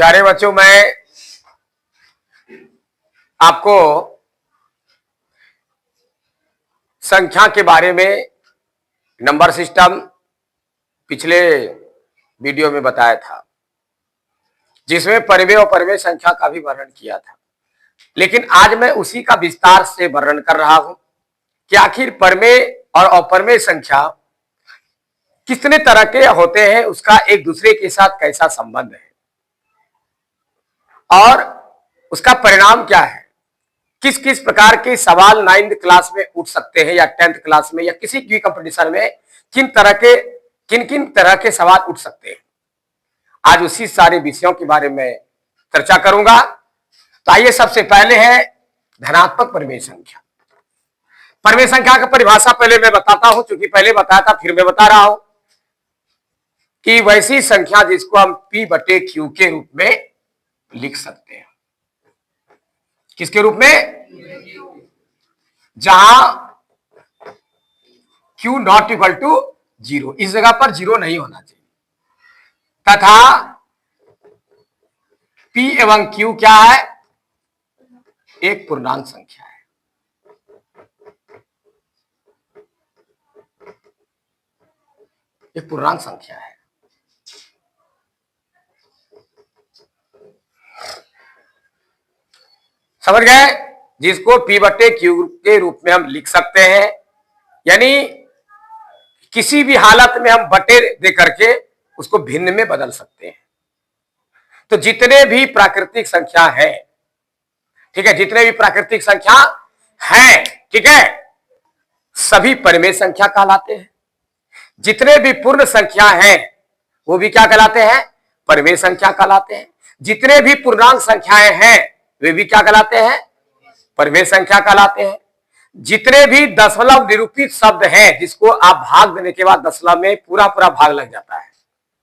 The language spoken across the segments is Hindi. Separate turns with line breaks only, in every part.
प्यारे बच्चों, मैं आपको संख्या के बारे में नंबर सिस्टम पिछले वीडियो में बताया था, जिसमें परिमेय और परिमेय संख्या का भी वर्णन किया था। लेकिन आज मैं उसी का विस्तार से वर्णन कर रहा हूं कि आखिर परिमेय और अपरिमेय संख्या कितने तरह के होते हैं, उसका एक दूसरे के साथ कैसा संबंध है और उसका परिणाम क्या है। किस किस प्रकार के सवाल 9th क्लास में उठ सकते हैं या 10th क्लास में या किसी भी कंपटीशन में किन किन तरह के सवाल उठ सकते हैं। आज उसी सारे विषयों के बारे में चर्चा करूंगा। तो आइए, सबसे पहले है धनात्मक परिमेय संख्या। परिमेय संख्या का परिभाषा पहले मैं बताता हूं, क्योंकि पहले बताया था, फिर मैं बता रहा हूं कि वैसी संख्या जिसको हम P/Q के रूप में लिख सकते हैं। किसके रूप में? जहां Q नॉट इक्वल टू 0, इस जगह पर 0 नहीं होना चाहिए, तथा P एवं Q क्या है? एक पूर्णांक संख्या है। एक पूर्णांक संख्या है। समझ गए? जिसको P/Q के रूप में हम लिख सकते हैं, यानी किसी भी हालत में हम बटे दे करके उसको भिन्न में बदल सकते हैं। तो जितने भी प्राकृतिक संख्या है, ठीक है, जितने भी प्राकृतिक संख्या है, ठीक है, सभी परिमेय संख्या कहलाते हैं। जितने भी पूर्ण संख्या हैं वो भी क्या कहलाते हैं? परिमेय संख्या कहलाते हैं। जितने भी पूर्णांक संख्याएं हैं वे भी क्या कहलाते हैं? परिमेय संख्या कहलाते हैं। जितने भी दशमलव निरूपित शब्द हैं, जिसको आप भाग देने के बाद दशमलव में पूरा भाग लग जाता है,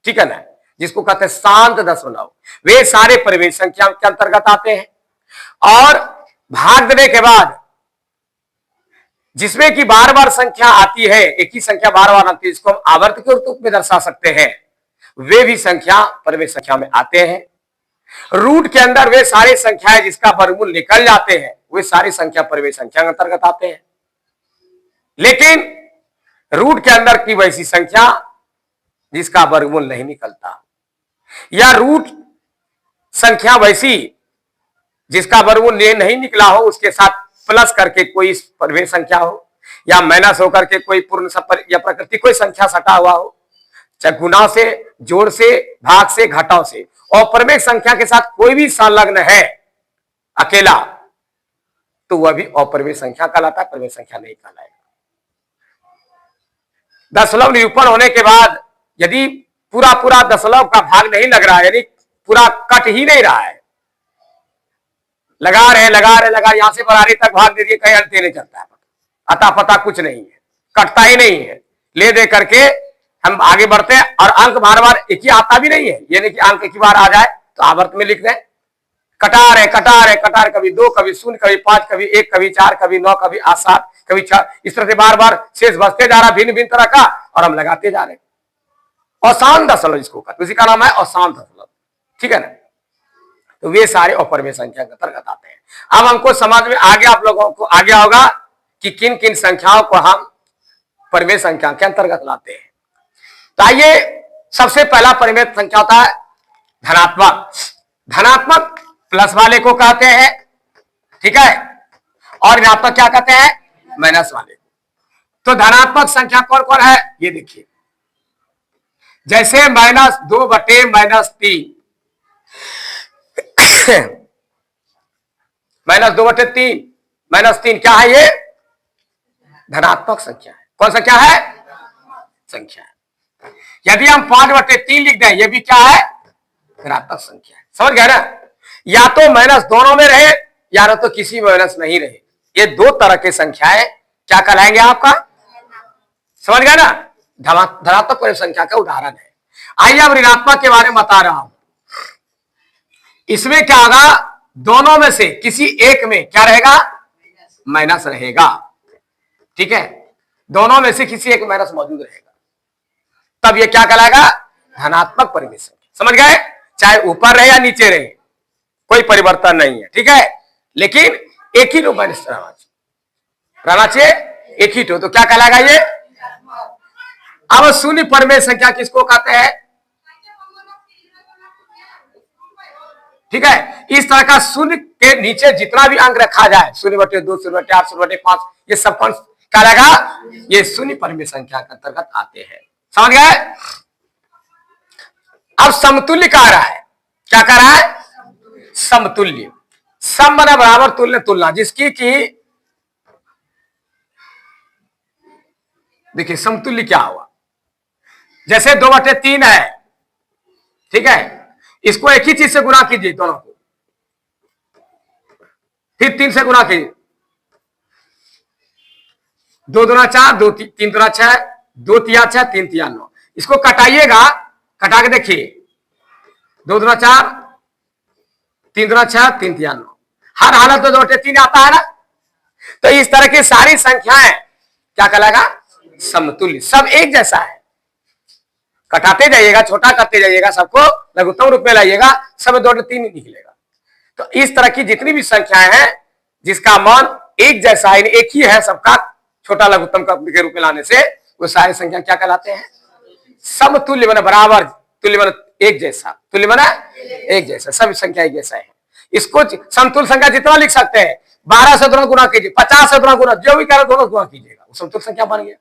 ठीक है ना, जिसको कहते हैं शांत दशमलव, वे सारे परिमेय संख्या के अंतर्गत आते हैं। और भाग देने के बाद जिसमें कि बार बार संख्या आती है, एक ही संख्या बार बार आती है, जिसको हम आवर्त के रूप में दर्शा सकते हैं, वे भी संख्या परिमेय संख्या में आते हैं। रूट के अंदर वे सारी संख्याएं जिसका वर्गमूल निकल जाते हैं, वे सारी संख्या परिमेय संख्या के अंतर्गत आते हैं। लेकिन रूट के अंदर की वैसी संख्या जिसका वर्गमूल नहीं निकलता, या रूट संख्या वैसी जिसका वर्गमूल नहीं निकला हो, उसके साथ प्लस करके कोई परिमेय संख्या हो, या माइनस होकर के कोई पूर्ण या प्रकृति कोई संख्या सटा हुआ हो, चाहे गुणा से, जोड़ से, भाग से, घटाव से, और परिमेय संख्या के साथ कोई भी संलग्न है अकेला, तो वह भी अपरिमेय संख्या कहलाता है, परिमेय संख्या नहीं कहलाएगा। दशमलव निरूपण होने के बाद यदि पूरा दशमलव का भाग नहीं लग रहा है, यानी पूरा कट ही नहीं रहा है, लगा रहे यहां से बरारी तक भाग दे दिए, कहीं अंत नहीं चलता है, अता पता कुछ नहीं है, कटता ही नहीं है, ले दे करके हम आगे बढ़ते हैं। और अंक बार बार एक ही आता भी नहीं है, यानी कि अंक एक ही बार आ जाए तो आवर्त में लिख दें, कटार है, कभी 2, कभी 0, कभी 5, कभी 1, कभी 4, कभी 9, कभी 8, 7, कभी 4, इस तरह से बार बार शेष बचते जा रहा, भिन्न तरह का, और हम लगाते जा रहे हैं। अशांत दशमलव जिसको कहते हैं, उसी का नाम है अशांत दशमलव, ठीक है ना। तो वे सारे अपरिमेय संख्या के अंतर्गत आते हैं। अब हमको समझ में आगे, आप लोगों को आ गया होगा कि किन किन संख्याओं को हम परिमेय संख्या के अंतर्गत लाते हैं। तो आइए, सबसे पहला परिमेय संख्या होता है धनात्मक। धनात्मक प्लस वाले को कहते हैं, ठीक है, और ऋणात्मक क्या कहते हैं? माइनस वाले को। तो धनात्मक संख्या कौन कौन है ये देखिए, जैसे -2/-3, -2/3 क्या है? ये धनात्मक संख्या है। कौन संख्या है? संख्या है। यदि हम 5/3 लिख दें, ये भी क्या है? धनात्मक संख्या है। समझ गए ना? या तो माइनस दोनों में रहे, या तो किसी में माइनस नहीं रहे, ये दो तरह की संख्याएं क्या कहलाएंगे आपका? समझ गए ना? धनात्मक परिमेय संख्या का उदाहरण है। आइए अब ऋणात्मक के बारे में बता रहा हूं। इसमें क्या होगा? दोनों में से किसी एक में क्या रहेगा? माइनस रहेगा, ठीक है, दोनों में से किसी एक माइनस मौजूद रहेगा, तब ये क्या कहलाएगा? धनात्मक परिमेय संख्या। समझ गए? चाहे ऊपर रहे या नीचे रहे, कोई परिवर्तन नहीं है, ठीक है। लेकिन एक ही रूप रहना चाहिए, एक ही तो क्या कहलाएगा ये। अब शून्य परमेय संख्या किसको कहते हैं, ठीक है। इस तरह का शून्य के नीचे जितना भी अंक रखा जाए, 0/2, 0/8, 0/5, ये सब क्या रहेगा, ये शून्य परमेय संख्या के अंतर्गत आते हैं, समझ गए। अब समतुल्य कह रहा है, क्या कह रहा है, समतुल्य। सम माने बराबर, तुल्य तुलना, जिसकी कि देखिए समतुल्य क्या हुआ, जैसे 2/3 है, ठीक है, इसको एक ही चीज से गुणा कीजिए दोनों को, फिर 3 से गुणा कीजिए, 2 दूना 4, 2 3 दूना 6, 2 तिया 6, 3 तिया 9, इसको कटाइएगा, कटा के देखिए, 2 दूना 4, 3 दूना 6, 3 तिया 9, हर हालत में 2/3 आता है ना। तो इस तरह की सारी संख्याएं क्या कहलाएगा, समतुल्य, सब एक जैसा है, कटाते जाइएगा, छोटा करते जाइएगा, सबको लघुत्तम रूप में लाइएगा, सब 2/3 ही निकलेगा। तो इस तरह की जितनी भी संख्याएं हैं जिसका मान एक जैसा है, एक ही है, सबका छोटा लघुत्तम के रूप में लाने से वो सारी संख्या क्या कहलाते हैं, समतुल्य माने बराबर, तुल्य माने एक जैसा, तुल्य माने एक जैसा, सब संख्या एक जैसा है। इसको समतुल्य संख्या जितना लिख सकते हैं, 12 से दोनों गुना कीजिए, 50 से दोनों गुना, जो भी कह रहे दोनों गुना कीजिएगा, वो समतुल्य संख्या बन गया।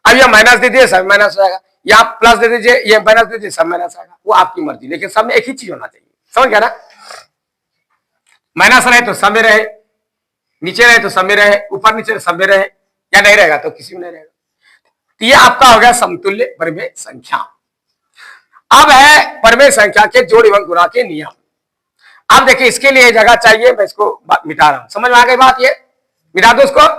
अब यह माइनस दे दीजिए, सब माइनस हो जाएगा, या प्लस दे दीजिए, ये माइनस दे दीजिए, सब माइनस आएगा, वो आपकी मर्जी, लेकिन सब में एक ही चीज होना चाहिए, समझ गया ना। माइनस रहे तो सब में रहे, नीचे रहे तो सब में रहे, ऊपर नीचे सब में रहे, या नहीं रहेगा तो किसी में नहीं रहेगा। तो ये आपका हो गया समतुल्य परमेय संख्या। अब है परमेय संख्या के जोड़ एवं गुणा के नियम। अब देखिए इसके लिए जगह चाहिए, मैं इसको मिटा रहा हूं, समझ में आ गई बात, ये मिटा दो उसको।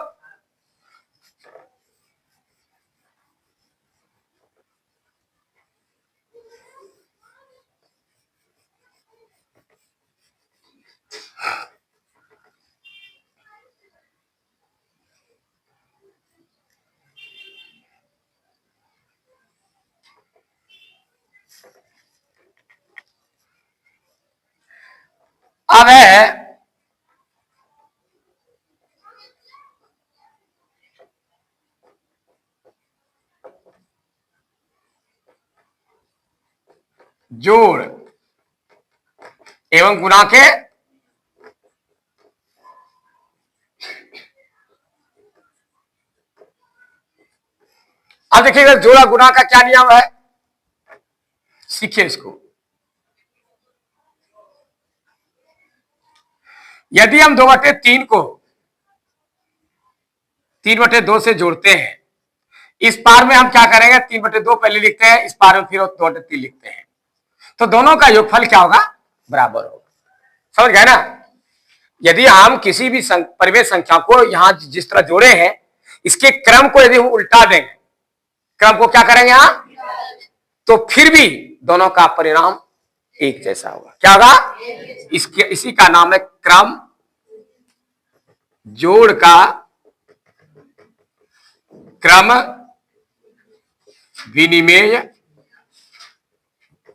अब है जोड़ एवं गुणा के अब देखिएगा जोड़ा गुणा का क्या नियम है, सीखिए इसको। यदि हम 2/3 को 3/2 से जोड़ते हैं, इस पार में हम क्या करेंगे, 3/2 पहले लिखते हैं, इस पार में फिर 2/3 लिखते हैं, तो दोनों का योगफल क्या होगा, बराबर होगा, समझ गए ना। यदि हम किसी भी परमेय संख्या को यहां जिस तरह जोड़े हैं, इसके क्रम को यदि हम उल्टा देंगे, क्रम को क्या करेंगे यहां, तो फिर भी दोनों का परिणाम एक जैसा होगा, क्या होगा, इसी का नाम है क्रम जोड़ का क्रम विनिमेय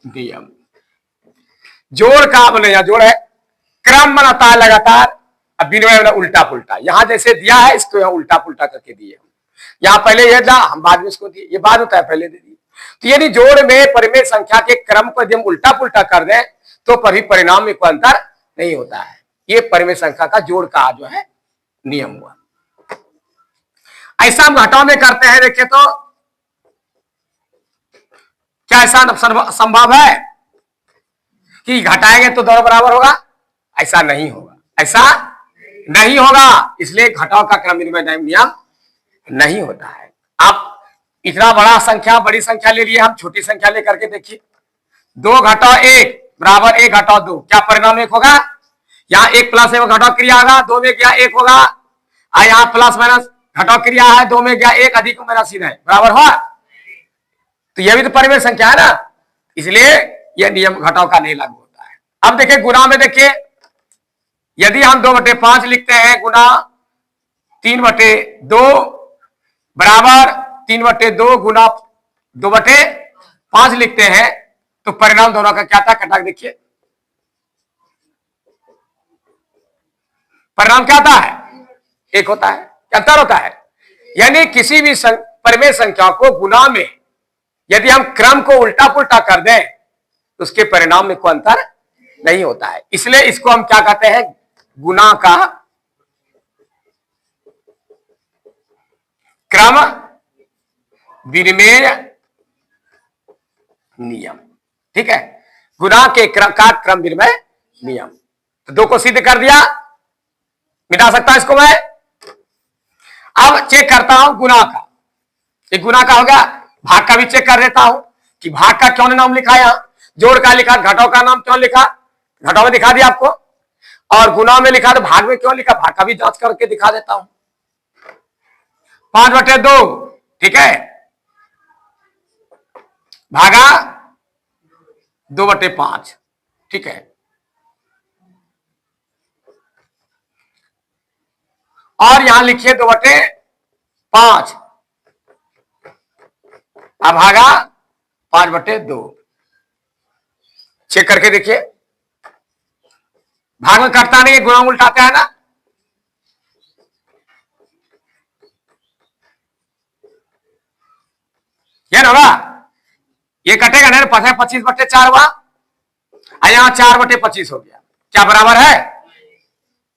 नियम। जोड़ का बने, यहां जोड़ है, क्रम बनाता है लगातार, अब विनिमय उल्टा पुल्टा, यहां जैसे दिया है इसको यहां उल्टा पुल्टा करके दिए हम, यहां पहले ये था, हम बाद में इसको दिए, ये बाद होता है पहले दे दिए। तो यानी जोड़ में परमेय संख्या के क्रम को यदि हम उल्टा पुल्टा कर दें तो कभी परिणाम में कोई अंतर नहीं होता है। ये परमेय संख्या का जोड़ का जो है नियम हुआ। ऐसा हम घटाव में करते हैं, देखिए तो क्या ऐसा संभव है कि घटाएंगे तो दोनों बराबर होगा, ऐसा नहीं होगा, ऐसा नहीं होगा, इसलिए घटाव का क्रम विनिमय नियम नहीं होता है। आप इतना बड़ा संख्या, बड़ी संख्या ले लिए, हम छोटी संख्या लेकर के देखिए, 2 घटाव 1 बराबर 1 घटाव 2, क्या परिणाम 1 होगा, यहाँ 1 प्लस 1 घटाव क्रिया होगा, 2 में गया 1 होगा, और यहाँ प्लस माइनस घटाव क्रिया है, 2 में गया 1 अधिक माइनस सीधा है बराबर हुआ। तो यह भी तो परमेय संख्या है ना, इसलिए यह नियम घटाव का नहीं लागू होता है। अब देखिए गुणा में, देखिए यदि हम 2/5 लिखते हैं गुणा 3/2 बराबर 3/2 गुना 2/5 लिखते हैं, तो परिणाम दोनों का क्या था, कटाक देखिए, परिणाम क्या होता है, एक होता है, अंतर होता है। यानी किसी भी परिमेय संख्या को गुना में यदि हम क्रम को उल्टा पुल्टा कर दें तो उसके परिणाम में कोई अंतर नहीं होता है। इसलिए इसको हम क्या कहते हैं, गुना का क्रम विनिमेय नियम। ठीक है, गुना के क्रम विनिमय नियम। तो दो को सिद्ध कर दिया, मिटा सकता हूं इसको मैं। अब चेक करता हूं गुना का, एक गुना का हो गया, भाग का भी चेक कर देता हूं कि भाग का क्यों नाम लिखा, यहां जोड़ का लिखा, घटाओ का नाम क्यों लिखा, घटाओ में दिखा दिया आपको, और गुना में लिखा तो भाग में क्यों लिखा, भाग का भी जांच करके दिखा देता हूं। 5/2, ठीक है, भागा 2/5, ठीक है, और यहां लिखिए 2/5, अब भागा 5/2, चेक करके देखिए, भाग में कटता नहीं है, गुणा उल्टाते हैं ना, ये ना, ये कटेगा ना, 25/4 हुआ, यहां 4/25 हो गया, क्या बराबर है।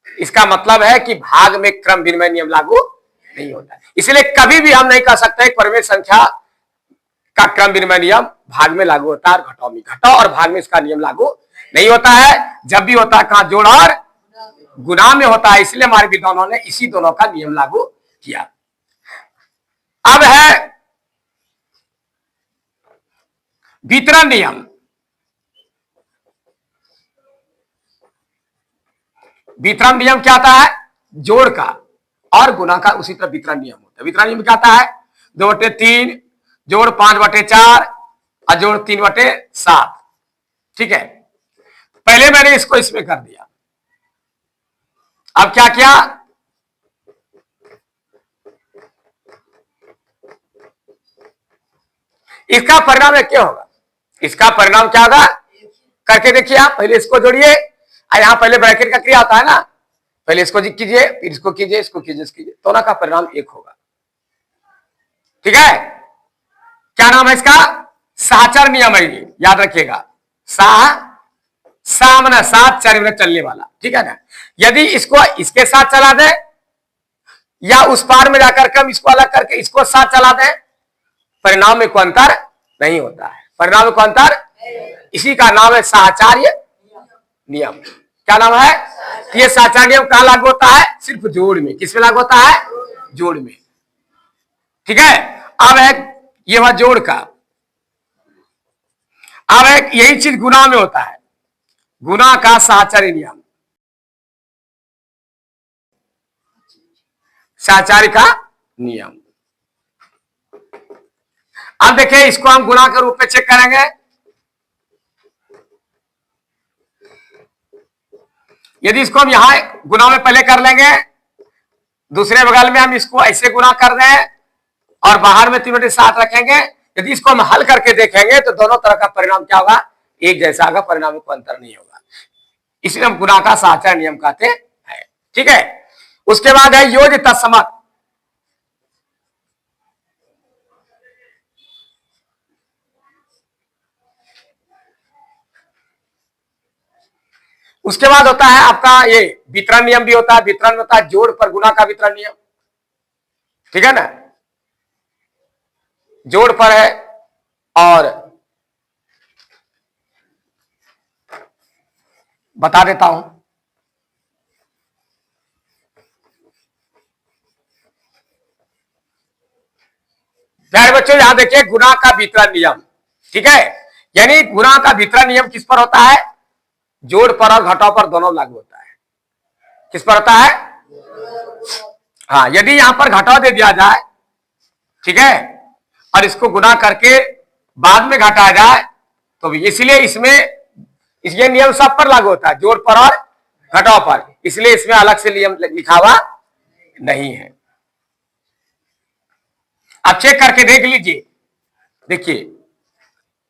इसका मतलब है कि भाग में क्रम विनिमय नियम लागू नहीं होता है। इसलिए कभी भी हम नहीं कह सकते परिमेय संख्या का क्रम विनिमय नियम भाग में लागू होता है और घटाओ में, घटाओ और भाग में इसका नियम लागू नहीं होता है। जब भी होता है कहां, जोड़ और गुना में होता है। इसलिए हमारे विद्वानों ने इसी दोनों का नियम लागू किया। अब है वितरण नियम। वितरण नियम क्या आता है, जोड़ का और गुना का उसी तरह वितरण नियम होता है। वितरण नियम क्या आता है, 2/3 जोड़ 5/4 और जोड़ 3/7, ठीक है। पहले मैंने इसको इसमें कर दिया, अब क्या किया, इसका परिणाम क्या होगा, इसका परिणाम क्या होगा, करके देखिए आप। पहले इसको जोड़िए, यहां पहले ब्रैकेट का क्रिया आता है ना, पहले इसको कीजिए, फिर इसको कीजिए, इसको कीजिए, इसको कीजिए, दोनों का परिणाम एक होगा, ठीक है। क्या नाम है इसका, साचर नियम है, ये याद रखिएगा। सामना सात चार मिनट चलने वाला, ठीक है ना। यदि इसको इसके साथ चला दे या उस पार में जाकर के हम इसको अलग करके इसको साथ चला दें, परिणाम में कोई अंतर नहीं होता है, परिणाम में कोई अंतर। इसी का नाम है साचार्य नियम। क्या नाम है, ये साचार्य नियम कहां लागू होता है, सिर्फ जोड़ में। किसमें लागू होता है, जोड़ में, ठीक है। अब है ये हुआ जोड़ का। अब एक यही चीज गुना में होता है, गुना का साचार्य नियम, साचार्य का नियम। अब देखिए इसको हम गुना के रूप में चेक करेंगे। यदि इसको हम यहां गुना में पहले कर लेंगे, दूसरे बगल में हम इसको ऐसे गुना कर दें और बाहर में 3/7 रखेंगे, यदि इसको हम हल करके देखेंगे तो दोनों तरह का परिणाम क्या होगा, एक जैसा होगा, परिणाम में कोई अंतर नहीं होगा। इसलिए हम गुना का साचार्य नियम कहते हैं, ठीक है। उसके बाद है योज्य तत्समक। उसके बाद होता है आपका ये वितरण नियम भी होता है। वितरण में होता है जोड़ पर गुना का वितरण नियम, ठीक है ना, जोड़ पर है। और बता देता हूं, प्यारे बच्चों यहां देखिए गुना का वितरण नियम, ठीक है। यानी गुना का वितरण नियम किस पर होता है, जोड़ पर और घटाव पर दोनों लागू होता है। किस पर होता है, हाँ, यदि यहां पर घटाव दे दिया जाए, ठीक है, और इसको गुना करके बाद में घटाया जाए तो इसलिए इसमें ये नियम सब पर लागू होता है, जोड़ पर और घटाव पर, इसलिए इसमें अलग से नियम लिखा हुआ नहीं है। आप चेक करके देख लीजिए, देखिए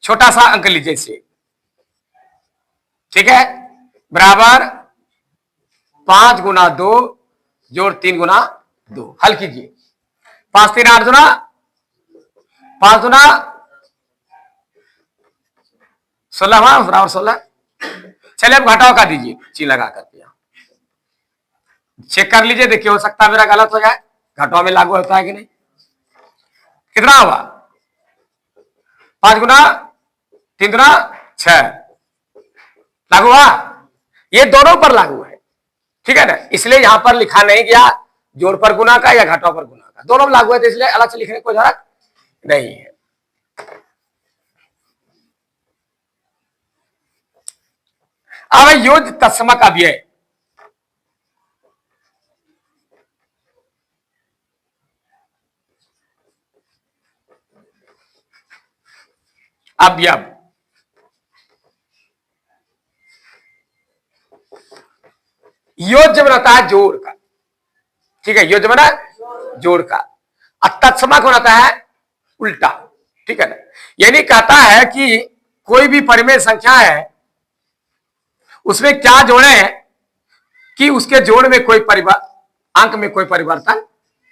छोटा सा अंक लीजिए इसे, ठीक है, बराबर 5 गुना 2 जोड़ 3 गुना 2, हल कीजिए। 5 3 8 गुना 5 गुना 16 बराबर 16। चलिए अब घटाओ का दीजिए ची लगा करके, चेक कर लीजिए, देखिए हो सकता है मेरा गलत हो जाए, घटाओ में लागू होता है कि नहीं। कितना हुआ? 5 गुना 3 गुना 6 लागू हुआ, ये दोनों पर लागू है, ठीक है ना, इसलिए यहां पर लिखा नहीं गया जोड़ पर गुना का या घटाओ पर गुना का, दोनों लागू है, तो इसलिए अलग से लिखने की कोई जरूरत नहीं है। अब योज तत्समक अव्यय, अवयव, योज बनाता है जोड़ का, ठीक है, योज बना जोड़ का, और तत्समक बनाता है उल्टा, ठीक है ना। यानी कहता है कि कोई भी परिमेय संख्या है उसमें क्या जोड़े कि उसके जोड़ में कोई अंक में कोई परिवर्तन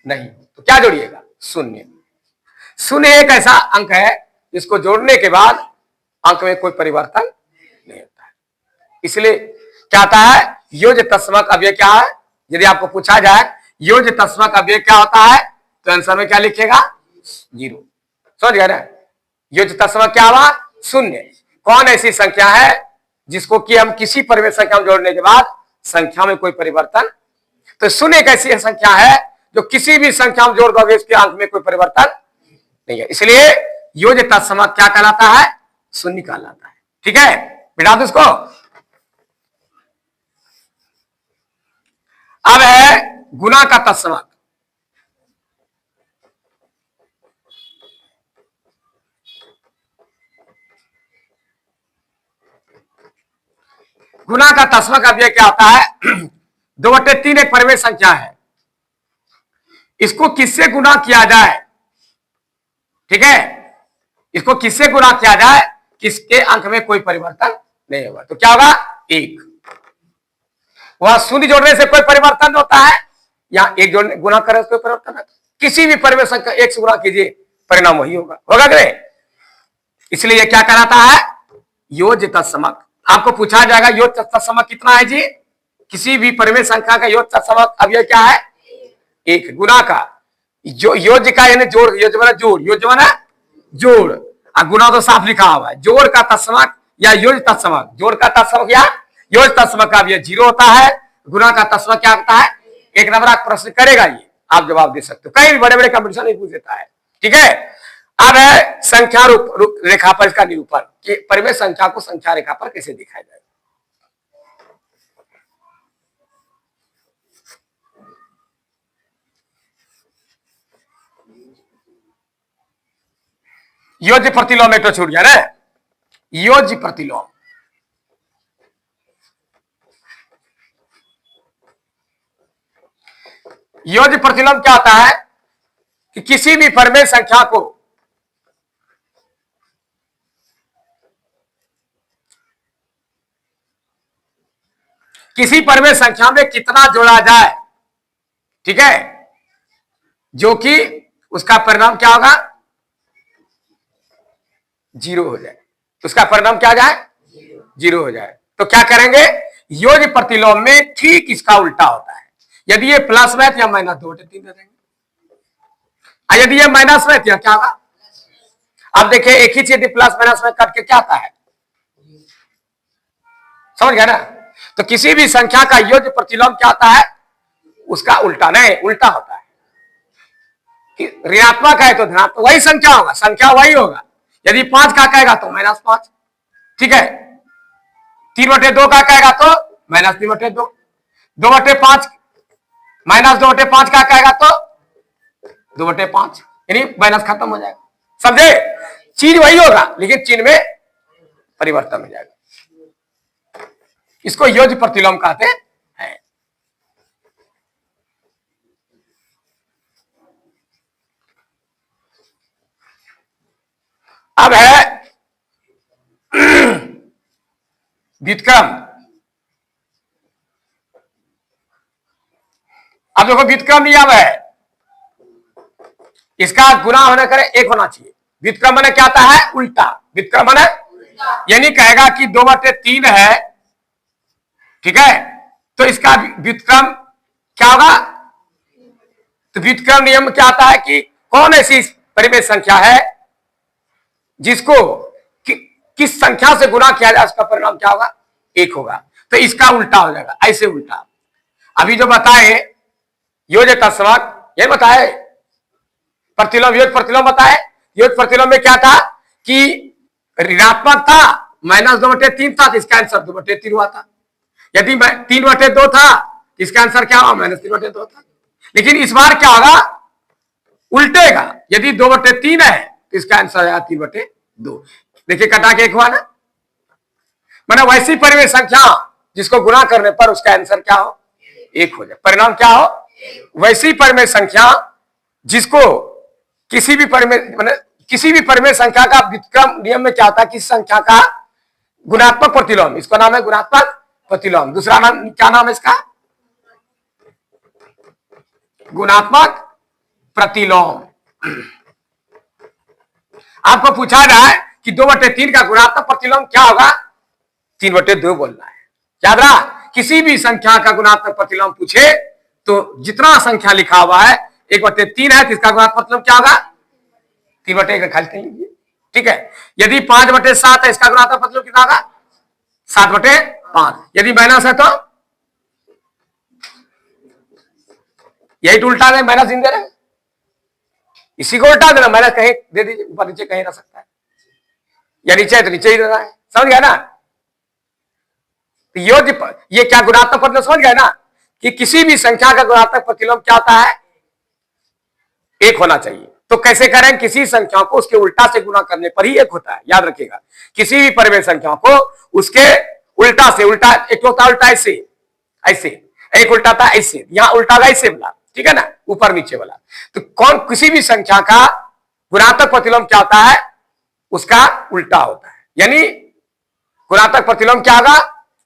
नहीं, तो क्या जोड़िएगा? शून्य। शून्य एक ऐसा अंक है जिसको जोड़ने के बाद अंक में कोई परिवर्तन नहीं होता है, इसलिए क्या आता है? योज तत्समक अव्यय क्या है? यदि आपको पूछा जाए योज तत्समक अव्यय क्या होता है, तो आंसर में क्या लिखेगा? 0। समझ गए ना? योज तत्समक क्या हुआ? शून्य। कौन ऐसी संख्या है जिसको कि हम किसी परिमेय संख्या में जोड़ने के बाद संख्या में कोई परिवर्तन, तो शून्य एक ऐसी संख्या है जो किसी भी संख्या में जोड़ दोगे इसके अंक में कोई परिवर्तन नहीं है, इसलिए योज तत्समक क्या कहलाता है? शून्य कहलाता है, ठीक है, बिठा दो इसको। अब है गुना का तत्समक, गुना का तत्समक अव्यय क्या होता है? 2/3 एक परिमेय संख्या है, इसको किससे गुना किया जाए, ठीक है, इसको किससे गुना किया जाए किसके अंक में कोई परिवर्तन नहीं होगा, तो क्या होगा? 1। वह शून्य जोड़ने से कोई परिवर्तन होता है या एक जोड़ने गुना करने से कोई परिवर्तन है? किसी भी परिमेय संख्या 1 से गुना कीजिए परिणाम वही होगा, होगा कि नहीं? इसलिए यह क्या कहलाता है? योज तत्समक। आपको पूछा जाएगा योज तत्समक कितना है जी? किसी भी परिमेय संख्या का योज तत्समक अवयव क्या है? 1। गुना का जो योज का यानी जोड़, योज बना जोड़, योज बना जोड़, और गुना तो साफ लिखा हुआ है। जोड़ का तत्समक या योज तत्समक, जोड़ का तत्समक या योज तत्समक का अवयव 0 होता है, गुना का तत्समक क्या होता है? 1 नंबर का प्रश्न करेगा, ये आप जवाब दे सकते हो, कई बड़े बड़े कंपटीशन नहीं पूछ देता है, ठीक है। अब है संख्या रूप रेखा पर इसका निरूपण कि परिमेय संख्या को संख्या रेखा पर कैसे दिखाया जाए। योज्य प्रतिलोम एक तो छूट गया ना, योज्य प्रतिलोम, योज्य प्रतिलोम क्या होता है कि किसी भी परिमेय संख्या को किसी परिमेय संख्या में कितना जोड़ा जाए, ठीक है, जो कि उसका परिणाम क्या होगा? 0 हो जाए, तो उसका परिणाम क्या जाए? 0 हो जाए, तो क्या करेंगे? योज्य प्रतिलोम में ठीक इसका उल्टा होता है, यदि ये प्लस में या माइनस 2/3 दे देंगे, और यदि ये माइनस में तो क्या होगा? अब देखिए एक ही चीज प्लस माइनस में कट के क्या आता है, समझ गया ना? तो किसी भी संख्या का योज्य प्रतिलोम क्या आता है? उसका उल्टा, नहीं उल्टा होता है कि ऋणात्मक है तो धनात्मक वही संख्या होगा, संख्या वही होगा, यदि 5 का कहेगा तो -5, ठीक है, 3/2 का कहेगा तो -3/2, 2/5 -2/5 का कहेगा तो 2/5, यानी माइनस खत्म हो जाएगा, समझे? चीज वही होगा लेकिन चिन्ह में परिवर्तन हो जाएगा, इसको योज्य प्रतिलोम कहते हैं। अब है व्युत्क्रम। अब देखो व्युत्क्रम नियम है, इसका गुना होने करे एक होना चाहिए। व्युत्क्रम माने क्या आता है? उल्टा। व्युत्क्रम माने यानी कहेगा कि 2/3 है, ठीक है, तो इसका व्युत्क्रम क्या होगा? तो व्युत्क्रम नियम क्या आता है कि कौन ऐसी परिमेय संख्या है जिसको किस संख्या से गुना किया जाए उसका परिणाम क्या होगा? 1 होगा। तो इसका उल्टा हो जाएगा, ऐसे उल्टा। अभी जो बताए योज्य तत्समक, ये बताए प्रतिलोम, योग प्रतिलोम बताए। योग प्रतिलोम में क्या था कि ऋणात्मक था, -2/3 था, तो इसका आंसर 2/3 हुआ था। यदि 3/2 था, इसका आंसर क्या हुआ? -3/2 था। लेकिन इस बार क्या होगा? उल्टेगा। यदि 2/3 है तो इसका आंसर आया 3/2। देखिए कटा के 1 हुआ ना। मैंने वैसी परिमेय संख्या जिसको गुणा करने पर उसका आंसर क्या हो? 1 हो जाए। परिणाम क्या हो? वैसी परिमेय संख्या जिसको किसी भी परिमेय संख्या का व्युत्क्रम नियम में क्या होता है? किसी संख्या का गुणात्मक प्रतिलोम, इसका नाम है गुणात्मक प्रतिलोम। दूसरा नाम क्या नाम है इसका? गुणात्मक प्रतिलोम। आपको पूछा जाए कि 2/3 का गुणात्मक प्रतिलोम क्या होगा? 3/2 बोलना है। याद रहा, किसी भी संख्या का गुणात्मक प्रतिलोम पूछे तो जितना संख्या लिखा हुआ है 1/3 है तो इसका गुणात्मक प्रतिलोम क्या होगा? 3/1 खाली कर लीजिए, ठीक है। यदि 5/7 है, इसका गुणात्मक प्रतिलोम कितना होगा? 7/5। यदि माइनस है तो यही तो उल्टा है, माइनस इन दे रहे, इसी को उल्टा देना, माइनस कहीं दे दीजिए, ऊपर नीचे कहीं रह सकता है, या नीचे है तो नीचे ही देना है। समझ गया ना? तो ये क्या गुणात्मक प्रतिलोम समझ गया ना कि किसी भी संख्या का गुणात्मक प्रतिलोम क्या होता है? 1 होना चाहिए। तो कैसे करें? किसी संख्या को उसके उल्टा से गुणा करने पर ही 1 होता है। याद रखिएगा, किसी भी परिमेय संख्या को उसके उल्टा से, उल्टा एक होता है उल्टा ऐसे, ऐसे एक उल्टा था ऐसे, यहां उल्टा था ऐसे वाला, ठीक है ना, ऊपर नीचे वाला। तो कौन किसी भी संख्या का गुणात्मक प्रतिलोम क्या होता है? उसका उल्टा होता है। यानी गुणात्मक प्रतिलोम क्या होगा?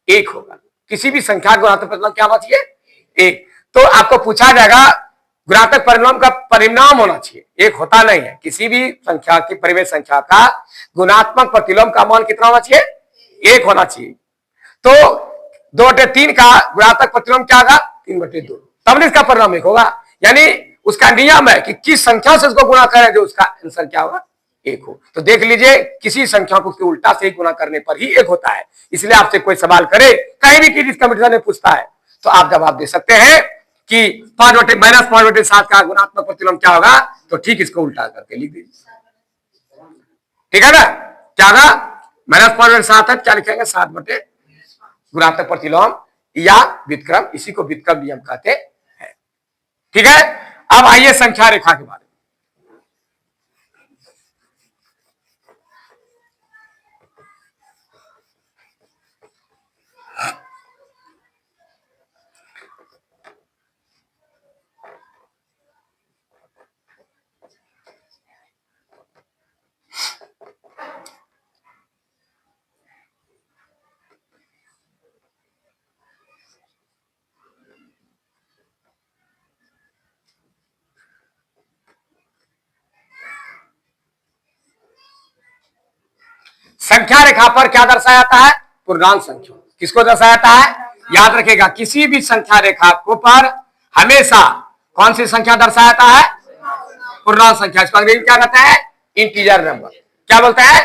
1 होगा। किसी भी संख्या का गुणात्मक प्रतिलोम क्या होना चाहिए? 1। तो आपको पूछा जाएगा गुणात्मक परिणाम का परिणाम होना चाहिए, 1 होता नहीं है। किसी भी संख्या की परिमेय संख्या का गुणात्मक प्रतिलोम का मान कितना होना चाहिए? 1 होना चाहिए। तो 2/3 का गुणात्मक प्रतिलोम क्या होगा? 3/2, तब इसका परिणाम 1 होगा। यानी उसका नियम है कि किस संख्या से उसको गुणा करें जो उसका आंसर क्या होगा? 1 हो। तो देख लीजिए, किसी संख्या को उल्टा से गुणा करने पर ही 1 होता है। इसलिए आपसे कोई सवाल करे, कहीं भी किसी कंपटीशन में पूछता है तो आप जवाब दे सकते हैं कि -5/7 का गुणात्मक प्रतिलोम क्या होगा? तो ठीक इसको उल्टा करके लिख दीजिए, ठीक है ना? क्या होगा? -5/7 है, क्या लिखेंगे? 7/, गुणात्मक प्रतिलोम या व्युत्क्रम, इसी को व्युत्क्रम नियम कहते हैं, ठीक है। अब आइए संख्या रेखा के बारे में। संख्या रेखा पर क्या दर्शाया जाता है? पूर्णांक संख्या। किसको दर्शाया जाता है? याद रखेगा, किसी भी संख्या रेखा को पर हमेशा कौन सी संख्या दर्शाया जाता है? पूर्णांक संख्या। इसको अंग्रेजी क्या कहते हैं? Integer number. क्या बोलते हैं?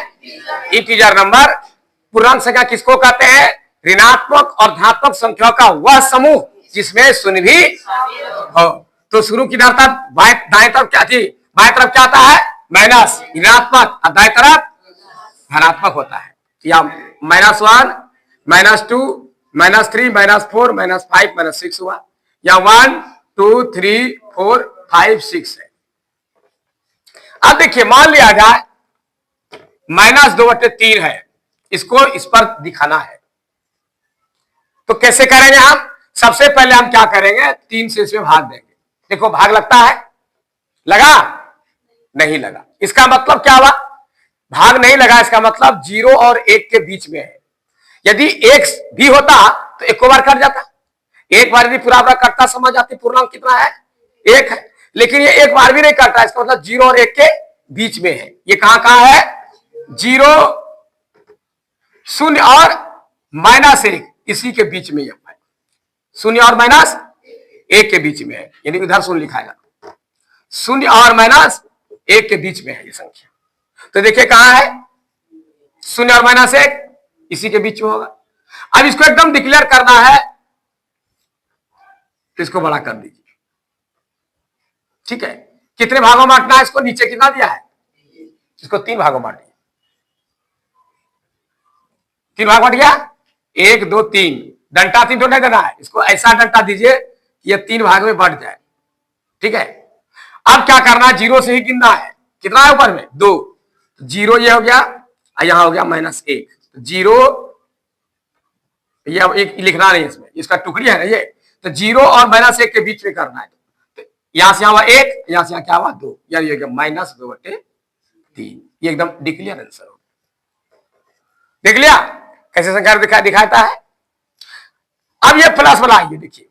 Integer number. पूर्णांक संख्या किसको कहते हैं? ऋणात्मक और धनात्मक संख्याओं का वह समूह जिसमें शून्य भी हो। तो शुरू की तरफ दाएं तरफ क्या थी? बाएं तरफ क्या आता है? माइनस, ऋणात्मक, और दाएं तरफ धनात्मक होता है। या -1, -2, -3, -4, -5, -6 हुआ, या 1, 2, 3, 4, 5, 6 है। अब देखिए, मान लिया जाए -2/3 है, इसको इस पर दिखाना है, तो कैसे करेंगे हम? सबसे पहले हम क्या करेंगे? 3 से इसमें भाग देंगे। देखो, भाग लगता है, लगा? नहीं लगा। इसका मतलब क्या हुआ? भाग नहीं लगा, इसका मतलब 0 और 1 के बीच में है। यदि एक भी होता तो एक बार कट जाता, एक बार यदि पूरा कटता समझ आती पूर्णांक कितना है, एक है, लेकिन ये एक बार भी नहीं कटता, इसका मतलब 0 और 1 के बीच में है। ये कहां है, 0 0 और -1 इसी के बीच में, 0 और -1 के बीच में है, यानी उधर 0 लिखाएगा, 0 और -1 के बीच में है ये संख्या। तो देखिए कहां है, 0 और -1 इसी के बीच में होगा। अब इसको एकदम डिक्लेयर करना है तो इसको बड़ा कर दीजिए, ठीक है। कितने भागों में बांटना है इसको, नीचे कितना दिया है, इसको 3 भागों में बांटिए, 3 भाग बांट गया, 1 2 3, डंटा 3 तो नहीं देना है, इसको ऐसा डंटा दीजिए ये 3 भाग में बढ़ जाए, ठीक है। अब क्या करना है, 0 से ही गिनना है, कितना है ऊपर में 2, 0 ये हो गया, यहां हो गया -1, 0 ये एक लिखना नहीं इसमें, इसका टुकड़ी है ना ये, तो 0 और -1 के बीच में करना है। तो यहां से हुआ 1, यहां से क्या हुआ 2, यानी ये -2/3, ये एकदम डिक्लेयर आंसर हो। देख लिया कैसे संख्या दिखाता है। अब ये प्लस वाला आइए देखिए,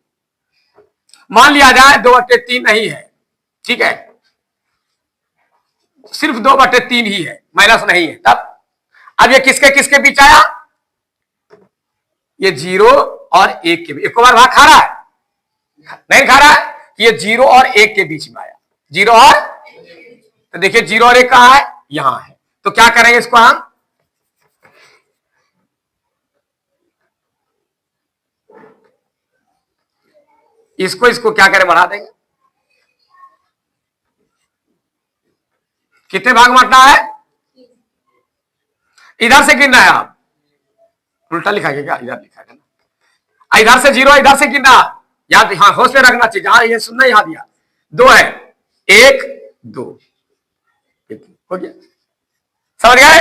मान लिया जाए 2/3 नहीं है, ठीक है, सिर्फ 2/3 ही है, माइनस नहीं है, तब अब ये किसके किसके बीच आया, ये 0 और 1 के बीच, एक बार भाग खा रहा है, नहीं खा रहा है, ये 0 और 1 के बीच में आया, 0 और, तो देखिए 0 और 1 कहां है, यहां है, तो क्या करेंगे इसको हम, इसको क्या करें, बढ़ा देंगे, कितने भाग बांटना है, इधर से गिनना है, आप उल्टा लिखा क्या, इधर लिखा है ना, इधर से 0, इधर से गिनना, याद, हाँ होश में रखना चाहिए, हाँ ये सुनना, यहां दिया 2 है, 1 2 हो गया, समझ गए।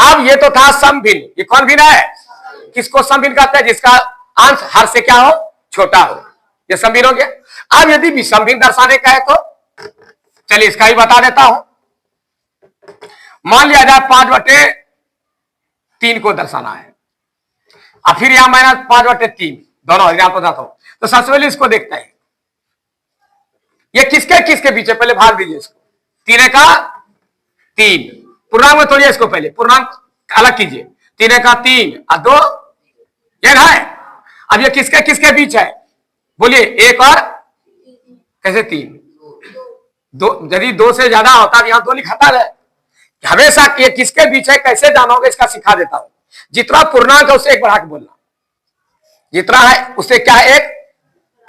अब ये तो था समभिन्न, ये कौन भिन्न है, किसको समभिन्न कहते हैं, जिसका अंश हर से क्या हो, छोटा हो, ये समभिन्न हो गया। अब यदि विषमभिन्न दर्शाने का है तो चलिए इसका ही बता देता हूं, मान लिया जाए 5/3 को दर्शाना है, अब फिर यहां -5/3 दोनों एग्जाम्पल बताता हूं। तो सबसे पहले इसको देखते हैं, ये किसके किसके बीच है, पहले भाग दीजिए इसको, 3 का 3, पूर्णांक में तोड़िए इसको, पहले पूर्णांक अलग कीजिए, 3 का 3 और 2 ये ना है। अब ये किसके किसके बीच है, बोलिए, 1 और कैसे 3, 2, यदि 2 से ज्यादा होता तो यहां 2 लिखाता है, हमेशा ये किसके बीच है कैसे जानोगे, इसका सिखा देता हूं। जितना पूर्णांक है उसे एक बढ़ा के बोलना, जितना है उससे क्या है 1,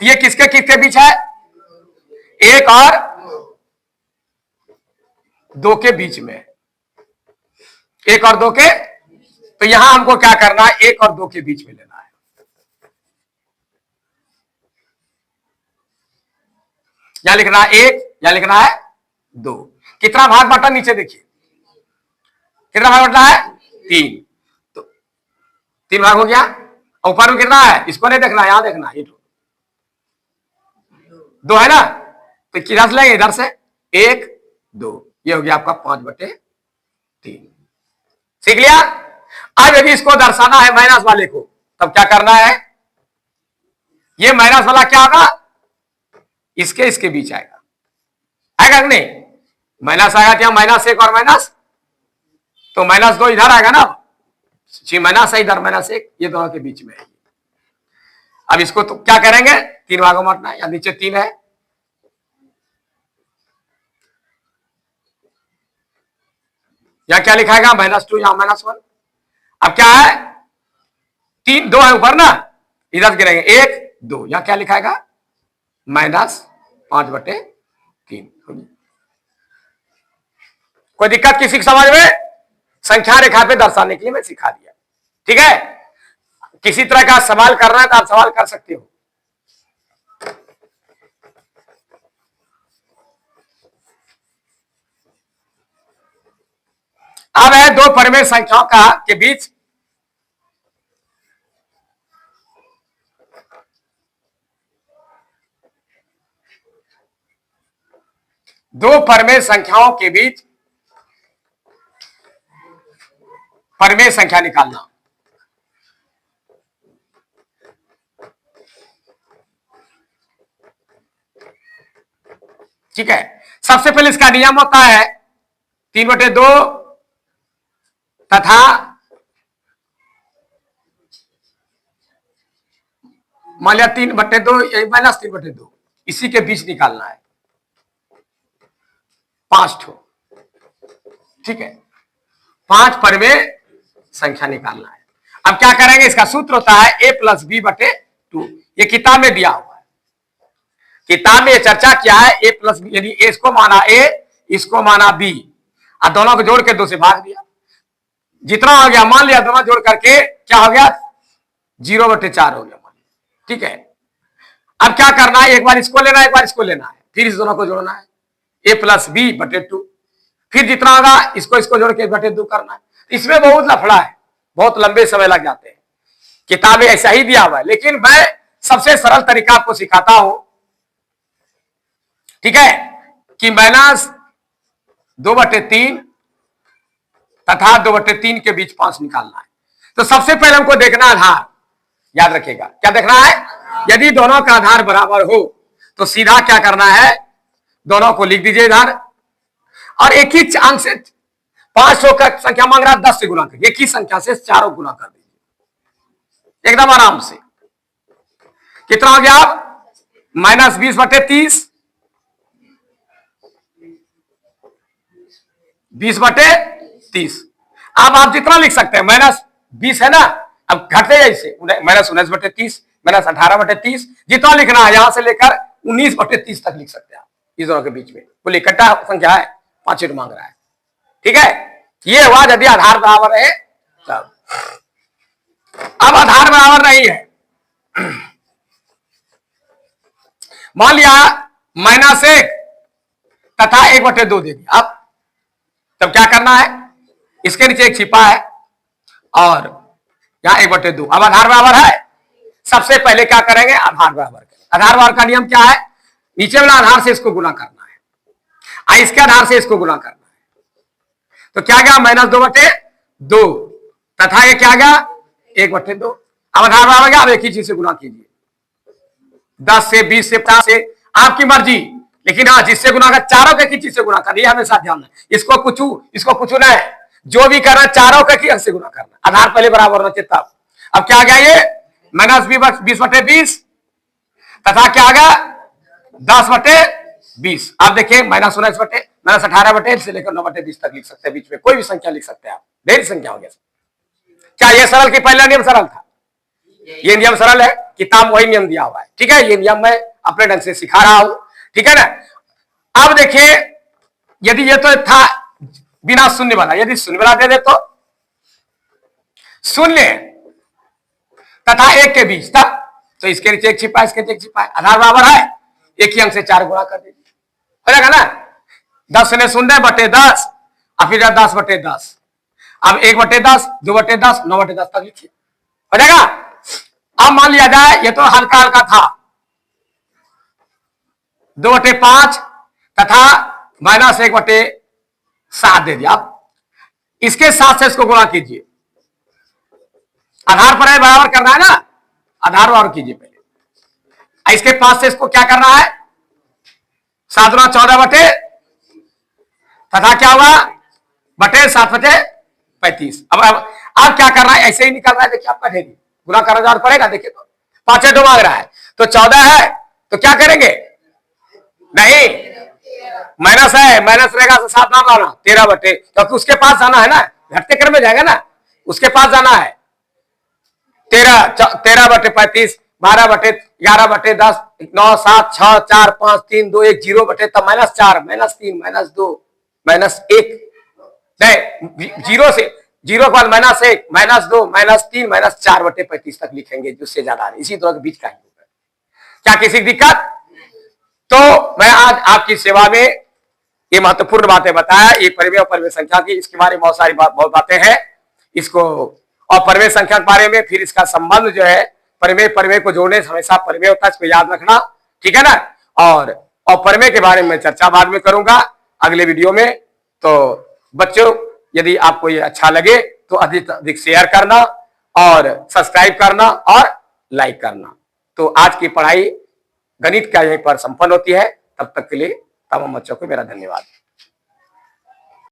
ये किसके किसके बीच है, 1 और 2 के बीच में, 1 और 2 के, तो यहां हमको क्या करना है, 1 और 2 के बीच में लेना है, या लिखना है 1 या लिखना है 2, कितना भाग बांटा नीचे देखिए, कितना भाग बांटा है 3, तो 3 भाग हो गया, ऊपर में कितना है, इसको नहीं देखना, यहां देखना, ये 2 है ना, तो किधर से लेंगे, इधर से 1 2, ये हो गया आपका 5/3, सीख लिया। अब यदि इसको दर्शाना है माइनस वाले को, तब क्या करना है, ये माइनस वाला क्या होगा, इसके इसके बीच आएगा, आएगा कि नहीं, माइनस आएगा क्या, -1 और माइनस, तो -2 इधर आएगा ना, माइनस है इधर, -1 ये दोनों के बीच में है। अब इसको तो क्या करेंगे, 3 भागों में बांटना है, या नीचे 3 है, या क्या लिखाएगा, -2 या -1, अब क्या है, 3 2 है ऊपर ना, इधर गिरेंगे 1 2, या क्या लिखाएगा, -5/3। कोई दिक्कत किसी की समझ में, संख्या रेखा पे दर्शाने के लिए मैं सिखा दिया, ठीक है। किसी तरह का सवाल करना है तो आप सवाल कर सकते हो। अब है 2 परिमेय संख्याओं का के बीच दो परिमेय संख्याओं के बीच परिमेय संख्या निकालना। ठीक है। सबसे पहले इसका नियम होता है 3/2 तथा मान लिया 3/2 माइनस 3/2, इसी के बीच निकालना है 5 ठो, ठीक है। 5 परिमेय संख्या निकालना है। अब क्या करेंगे, इसका सूत्र होता है a+b/2। ये किताब में दिया हुआ है, किताब में ये चर्चा किया है। a+b यानी इसको माना a, इसको माना b, और दोनों को जोड़ के 2 से भाग दिया। जितना हो गया मान लिया, दोनों जोड़ करके क्या हो गया 0/4 हो गया, मान लिया, ठीक है। अब क्या करना है, एक बार इसको लेना है, एक बार इसको लेना है, फिर इस दोनों को जोड़ना है a+b/2। फिर जितना होगा इसको इसको जोड़ के 1/2 करना है। इसमें बहुत लफड़ा है, बहुत लंबे समय लग जाते हैं। किताबें ऐसा ही दिया हुआ है, लेकिन मैं सबसे सरल तरीका आपको सिखाता हूं, ठीक है, कि -2/3 तथा 2/3 के बीच 5 निकालना है। तो सबसे पहले हमको देखना आधार, याद रखिएगा क्या देखना है। यदि दोनों का आधार बराबर हो तो सीधा क्या करना है, दोनों को लिख दीजिए इधर, और एक ही अंक से 500 का संख्या मांग रहा है, 10 से गुना कर, एक ही संख्या से चारों गुना कर दीजिए एकदम आराम से। कितना हो गया आप, -20/30, 20/30। अब आप जितना लिख सकते हैं, -20 है ना, अब घटते जैसे -19/30, -18/30, जितना लिखना है यहां से लेकर 19/30 तक लिख सकते हैं आप। इस दोनों के बीच में बोले इकट्ठा संख्या है, 5 मांग रहा है, ठीक है। ये हुआ यदि आधार बराबर है तब। अब आधार बराबर नहीं है, मान लिया -1 तथा 1/2 दे दिया। अब तब क्या करना है, इसके नीचे एक छिपा है और यहां 1/2। अब आधार बराबर है, सबसे पहले क्या करेंगे, आधार बराबर करेंगे। आधार बराबर का नियम क्या है, नीचे वाला आधार से इसको गुना करना है और इसके आधार से इसको गुना करना है। तो क्या गया, -2/2 तथा ये क्या गया 1/2। अब आधार बराबर गया, अब एक ही चीज से गुना कीजिए, 10 से 20 से 50 से आपकी मर्जी, लेकिन हाँ जिससे गुना कर चारों के की चीज से गुना करना, हमेशा ध्यान है। इसको कुछ नहीं, जो भी करना चारों के की से गुना करना, आधार पहले बराबर होना चाहिए तब। अब क्या गया ये -20/20 तथा क्या आ गया 10/20। आप देखिए -18/1 से लेकर 9/20 तक लिख सकते हैं, बीच में कोई भी संख्या लिख सकते हैं आप, ढेर संख्या हो गया। क्या ये सरल की पहला नियम सरल था, ये नियम सरल है, किताब वही नियम दिया हुआ है, ठीक है। ये नियम मैं अपने ढंग से सिखा रहा हूं, ठीक है ना। अब देखिए यदि ये तो था बिना शून्य वाला, यदि शून्य वाला दे दे तो शून्य तथा 1 के बीच था, तो इसके नीचे एक छिपा, इसके नीचे एक छिपा है, आधार बराबर है, एक ही अंक से 4 गुणा कर दीजिए, हो जाएगा ना। 10 शून्य 0/10 और फिर 10/10। अब 1/10, 2/10, 9/10 तक लिखिए, हो जाएगा। अब मान लिया जाए ये तो हल्का हल्का था, 2/5 तथा -1/7 दे दिया। आप इसके साथ से इसको गुणा कीजिए, आधार पर है बराबर करना है ना, आधार बराबर कीजिए पहले। इसके पास से इसको क्या करना है, 7 × 14 तथा क्या हुआ /7/35। अब क्या करना है, ऐसे ही निकल रहा है, देखिए आपका ढेरी गुना करना जरूर पड़ेगा। देखिए तो 5 मांग रहा है, तो 14 है, तो क्या करेंगे, नहीं माइनस है, माइनस रहेगा तो 7 ना लाना, 13 क्योंकि उसके पास जाना है ना, घटते क्रम में जाएगा ना, उसके पास जाना है। 13/35, 12/11/10, 9 7 6 4 5 3 2 1 0 तब -4 -3 -2 -1 नहीं, 0 से 0 के बाद -1 -2 -3 -4/35 तक लिखेंगे, जिससे ज्यादा इसी तरह के बीच का ही होगा। क्या किसी दिक्कत, तो मैं आज आपकी सेवा में ये महत्वपूर्ण बातें बताया, ये परिमेय और परिमेय संख्या की, इसके बारे में बहुत सारी बहुत बातें हैं इसको, और परिमेय संख्या के बारे में, फिर इसका संबंध जो है परिमेय को जोड़ने से हमेशा परिमेय होता है, इसको याद रखना, ठीक है ना। और परिमेय के बारे में चर्चा बाद में करूंगा अगले वीडियो में। तो बच्चों यदि आपको ये अच्छा लगे तो अधिक अधिक शेयर करना और सब्सक्राइब करना और लाइक करना। तो आज की पढ़ाई गणित का यहीं पर संपन्न होती है, तब तक के लिए तमाम बच्चों को मेरा धन्यवाद।